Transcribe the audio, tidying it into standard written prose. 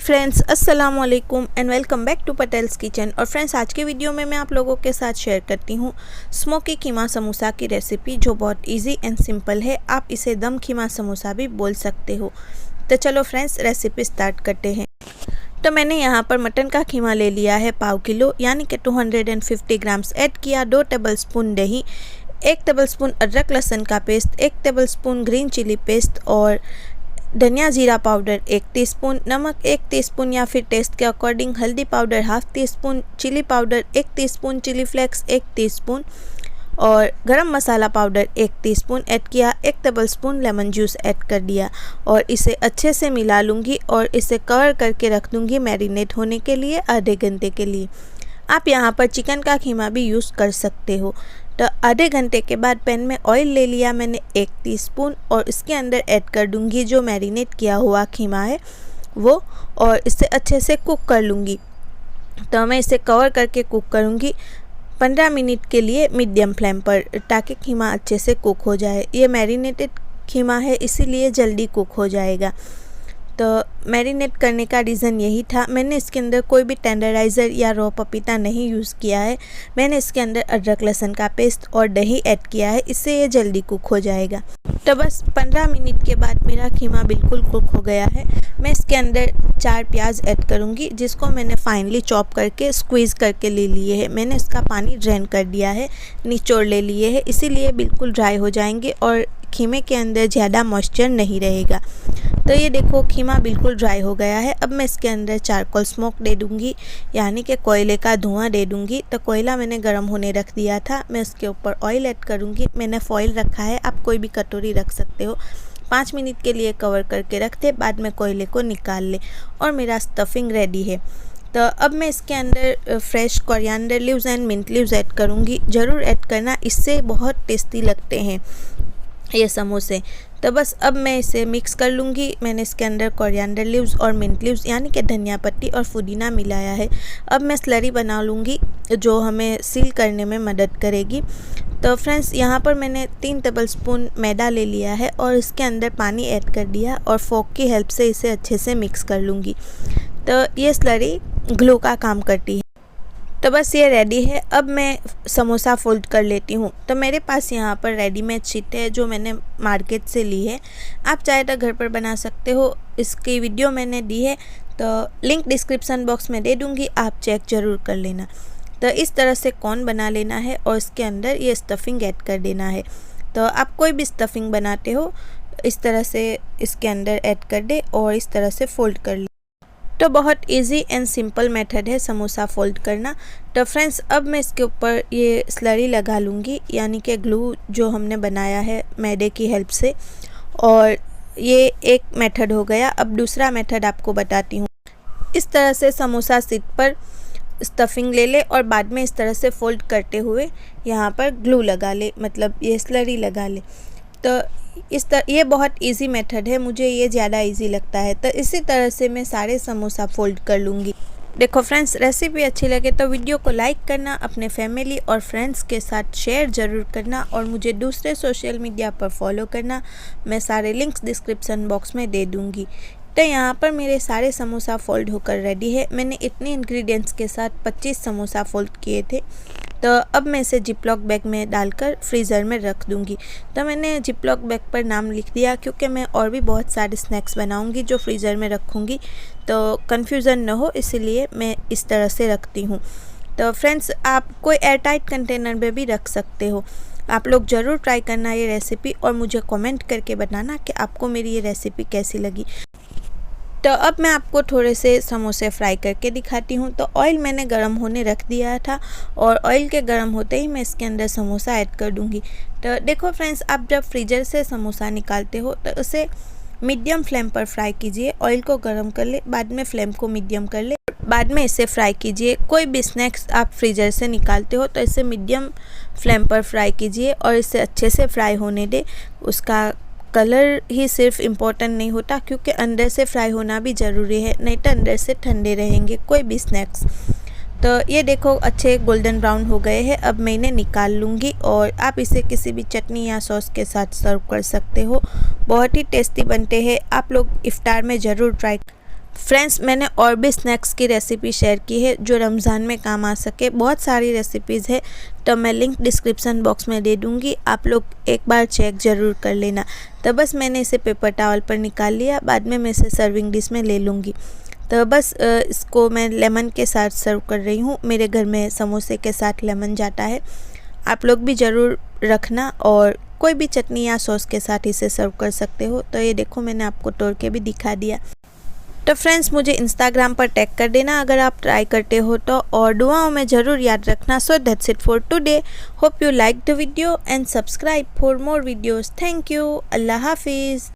Friends, अस्सलाम वालेकुम and welcome back to Patel's kitchen. और फ्रेंड्स, आज के वीडियो में मैं आप लोगों के साथ शेयर करती हूँ स्मोकी कीमा समोसा की रेसिपी, जो बहुत इजी एंड सिंपल है। आप इसे दम खीमा समोसा भी बोल सकते हो। तो चलो फ्रेंड्स, रेसिपी स्टार्ट करते हैं। तो मैंने यहाँ पर मटन का खीमा ले लिया है 1/2 किलो, यानी कि 250 ग्राम्स ऐड किया। 2 टेबलस्पून दही, 1 टेबलस्पून अदरक लहसुन का paste, 1 tablespoon green chilli paste और धनिया जीरा पाउडर 1 टीस्पून, नमक 1 टीस्पून या फिर टेस्ट के अकॉर्डिंग, हल्दी powder 1/2 teaspoon, chilli powder 1 teaspoon, chilli flakes 1 teaspoon और गरम मसाला पाउडर 1 टीस्पून ऐड किया। 1 टेबलस्पून लेमन जूस ऐड कर दिया और इसे अच्छे से मिला लूँगी और इसे कवर करके रख दूँगी मैरिनेट होने के लिए आधे घंटे के लिए। आप यहाँ पर चिकन का खीमा भी यूज़ कर सकते हो। तो आधे घंटे के बाद पैन में ऑयल ले लिया मैंने 1 टीस्पून और इसके अंदर ऐड कर दूंगी जो मैरिनेट किया हुआ खीमा है वो, और इसे अच्छे से कुक कर लूँगी। तो मैं इसे कवर करके कुक करूँगी 15 मिनट के लिए मीडियम फ्लेम पर, ताकि खीमा अच्छे से कुक हो जाए। ये मैरिनेटेड खीमा है इसीलिए जल्दी कुक हो जाएगा। तो मैरिनेट करने का रीज़न यही था। मैंने इसके अंदर कोई भी टेंडराइज़र या रॉ पपीता नहीं यूज़ किया है। मैंने इसके अंदर अदरक लहसुन का पेस्ट और दही ऐड किया है, इससे ये जल्दी कुक हो जाएगा। तो बस 15 मिनट के बाद मेरा खीमा बिल्कुल कुक हो गया है। मैं इसके अंदर 4 प्याज ऐड करूँगी, जिसको मैंने फाइनली चॉप करके स्क्वीज़ करके ले लिए है। मैंने इसका पानी ड्रेन कर दिया है, निचोड़ ले लिए है, इसीलिए बिल्कुल ड्राई हो जाएंगे और खीमे के अंदर ज़्यादा मॉइस्चर नहीं रहेगा। तो ये देखो, खीमा बिल्कुल ड्राई हो गया है। अब मैं इसके अंदर चारकोल स्मोक दे दूँगी, यानी कि कोयले का धुआं दे दूँगी। तो कोयला मैंने गर्म होने रख दिया था। मैं इसके ऊपर ऑयल ऐड करूँगी। मैंने फॉइल रखा है, आप कोई भी कटोरी रख सकते हो। 5 मिनट के लिए कवर करके रख दे, बाद में कोयले को निकाल ले और मेरा स्टफिंग रेडी है। तो अब मैं इसके अंदर fresh coriander leaves and mint leaves add करूँगी। ज़रूर ऐड करना, इससे बहुत टेस्टी लगते हैं ये समोसे। तो बस अब मैं इसे मिक्स कर लूँगी। मैंने इसके अंदर कोरिएंडर लीव्स और मिंट लीव्स यानी कि धनिया पत्ती और पुदीना मिलाया है। अब मैं स्लरी बना लूँगी जो हमें सील करने में मदद करेगी। तो फ्रेंड्स, यहाँ पर मैंने 3 टेबलस्पून मैदा ले लिया है और इसके अंदर पानी ऐड कर दिया और फोक की हेल्प से इसे अच्छे से मिक्स कर लूँगी। तो ये स्लरी ग्लू का काम करती है। तो बस ये रेडी है। अब मैं समोसा फोल्ड कर लेती हूँ। तो मेरे पास यहाँ पर रेडीमेड शीट है जो मैंने मार्केट से ली है। आप चाहे तो घर पर बना सकते हो। इसकी वीडियो मैंने दी है, तो लिंक डिस्क्रिप्शन बॉक्स में दे दूँगी, आप चेक ज़रूर कर लेना। तो इस तरह से कॉर्न बना लेना है और इसके अंदर ये स्टफिंग ऐड कर देना है। तो आप कोई भी स्टफिंग बनाते हो इस तरह से इसके अंदर ऐड कर दे और इस तरह से फोल्ड कर ले। तो बहुत इजी एंड सिंपल मेथड है समोसा फोल्ड करना। तो फ्रेंड्स, अब मैं इसके ऊपर ये स्लरी लगा लूँगी, यानी कि ग्लू जो हमने बनाया है मैदे की हेल्प से। और ये एक मेथड हो गया। अब दूसरा मेथड आपको बताती हूँ। इस तरह से समोसा शीट पर स्टफिंग ले ले और बाद में इस तरह से फोल्ड करते हुए यहाँ पर ग्लू लगा ले, मतलब ये स्लरी लगा ले। तो इस तरह ये बहुत इजी मेथड है, मुझे ये ज़्यादा इजी लगता है। तो इसी तरह से मैं सारे समोसा फोल्ड कर लूँगी। देखो फ्रेंड्स, रेसिपी अच्छी लगे तो वीडियो को लाइक करना, अपने फैमिली और फ्रेंड्स के साथ शेयर ज़रूर करना और मुझे दूसरे सोशल मीडिया पर फॉलो करना। मैं सारे लिंक्स डिस्क्रिप्शन बॉक्स में दे दूँगी। तो यहाँ पर मेरे सारे समोसा फोल्ड होकर रेडी है। मैंने इतने इंग्रेडिएंट्स के साथ 25 समोसा फोल्ड किए थे। तो अब मैं इसे जिपलॉक बैग में डालकर फ्रीज़र में रख दूँगी। तो मैंने जिपलॉक बैग पर नाम लिख दिया क्योंकि मैं और भी बहुत सारे स्नैक्स बनाऊँगी जो फ्रीज़र में रखूँगी, तो कन्फ्यूज़न न हो, इसीलिए मैं इस तरह से रखती हूँ। तो फ्रेंड्स, आप कोई एयरटाइट कंटेनर में भी रख सकते हो। आप लोग ज़रूर ट्राई करना ये रेसिपी और मुझे कमेंट करके बताना कि आपको मेरी ये रेसिपी कैसी लगी। तो अब मैं आपको थोड़े से समोसे फ्राई करके दिखाती हूँ। तो ऑयल मैंने गरम होने रख दिया था और ऑयल के गरम होते ही मैं इसके अंदर समोसा ऐड कर दूँगी। तो देखो फ्रेंड्स, आप जब फ्रीजर से समोसा निकालते हो तो उसे मीडियम फ्लेम पर फ्राई कीजिए। ऑयल को गरम कर ले, बाद में फ्लेम को मीडियम कर ले, बाद में इसे फ्राई कीजिए। कोई भी स्नैक्स आप फ्रीजर से निकालते हो तो इसे मीडियम फ्लेम पर फ्राई कीजिए और इसे अच्छे से फ्राई होने दे। उसका कलर ही सिर्फ इम्पोर्टेंट नहीं होता, क्योंकि अंदर से फ्राई होना भी ज़रूरी है, नहीं तो अंदर से ठंडे रहेंगे कोई भी स्नैक्स। तो ये देखो, अच्छे गोल्डन ब्राउन हो गए हैं। अब मैं इन्हें निकाल लूँगी और आप इसे किसी भी चटनी या सॉस के साथ सर्व कर सकते हो। बहुत ही टेस्टी बनते हैं, आप लोग इफ्तार में ज़रूर ट्राई फ्रेंड्स, मैंने और भी स्नैक्स की रेसिपी शेयर की है जो रमज़ान में काम आ सके। बहुत सारी रेसिपीज़ है, तो मैं लिंक डिस्क्रिप्शन बॉक्स में दे दूँगी, आप लोग एक बार चेक ज़रूर कर लेना। तो बस मैंने इसे पेपर टॉवल पर निकाल लिया, बाद में मैं इसे सर्विंग डिश में ले लूँगी। तो बस इसको मैं लेमन के साथ सर्व कर रही हूँ। मेरे घर में समोसे के साथ लेमन जाता है, आप लोग भी ज़रूर रखना, और कोई भी चटनी या सॉस के साथ इसे सर्व कर सकते हो। तो ये देखो, मैंने आपको तोड़ के भी दिखा दिया। तो फ्रेंड्स, मुझे इंस्टाग्राम पर टैग कर देना अगर आप ट्राई करते हो तो, और दुआओं में ज़रूर याद रखना। So that's it for today. Hope you like the video and subscribe for more videos. Thank you. अल्लाह हाफिज़।